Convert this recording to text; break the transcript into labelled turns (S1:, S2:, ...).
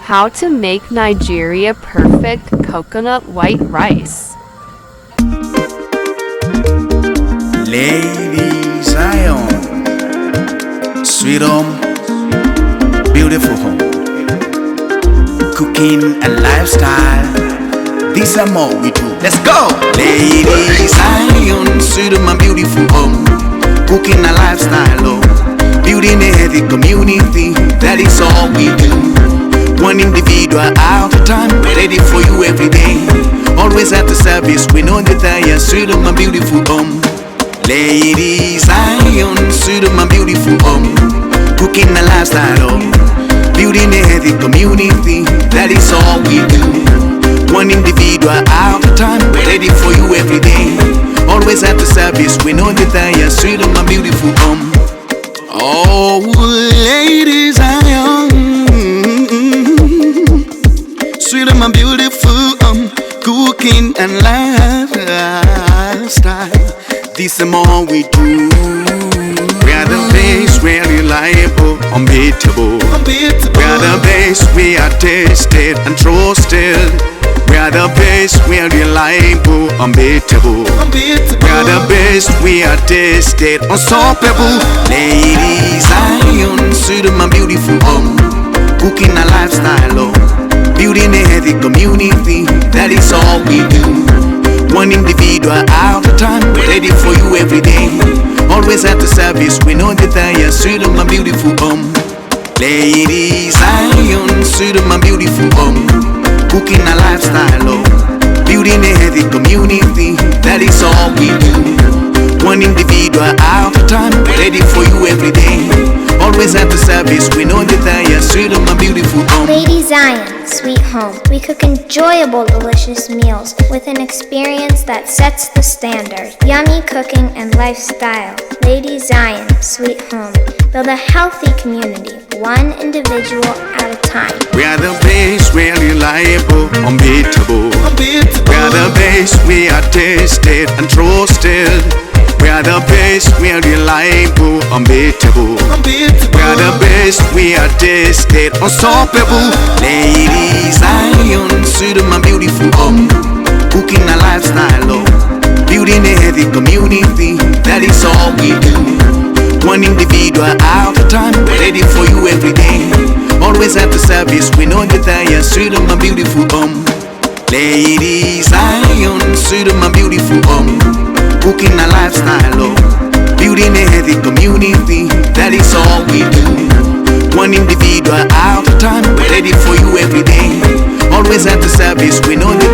S1: How to make Nigeria perfect coconut white rice.
S2: Ladyzion, Sweethome, beautiful home, cooking and lifestyle. These are more we do. Let's go. Ladyzion, Sweethome, and beautiful home, cooking and lifestyle. Oh, building a healthy community. That is all we do. One individual at a time, ready for you every day. Always at the service, we know that I am Sweethome, my beautiful home. Ladyzion, Sweethome, my beautiful home, cooking a lifestyle, building a healthy community. That is all we do. One individual at a time, ready for you every day. Always at the service, we know that I am Sweethome, my beautiful home. Oh, Ladyzion, Sweethome, my beautiful cooking and lifestyle. This is more we do. We are the best, we are reliable, unbeatable. We are the best, we are tested and trusted. We are the best, we are reliable, unbeatable. We are the best, we are tested, unstoppable. Ladyzion, Sweethome, my beautiful home, cooking a lifestyle, building a healthy community. That is all we do. One individual at a time, ready for you every day. Always at the service, we know that I am Sweethome, my beautiful home. Ladyzion, Sweethome, my beautiful home, cooking a lifestyle, building a healthy community. That is all we do. One individual at a time, ready for you every day. Always at the service, we know that I am Sweethome, my beautiful home.
S3: Ladyzion, sweet home. We cook enjoyable, delicious meals with an experience that sets the standard. Yummy cooking and lifestyle. Ladyzion, sweet home. Build a healthy community, one individual at a time.
S2: We are the best, we are reliable, unbeatable. We are the best, we are tested and trusted. We are the best, we are reliable, unbeatable. We are the best, we are tested, unstoppable. Ladyzion, Sweethome, my beautiful home, cooking a lifestyle, building a healthy community. That is all we do. One individual at a time, ready for you every day. Always at the service, we know that I am Sweethome, my beautiful home. Ladyzion, Sweethome, my beautiful home, cooking a lifestyle, building a healthy community. That is all we do. One individual at a time, ready for you every day. Always at the service, we know that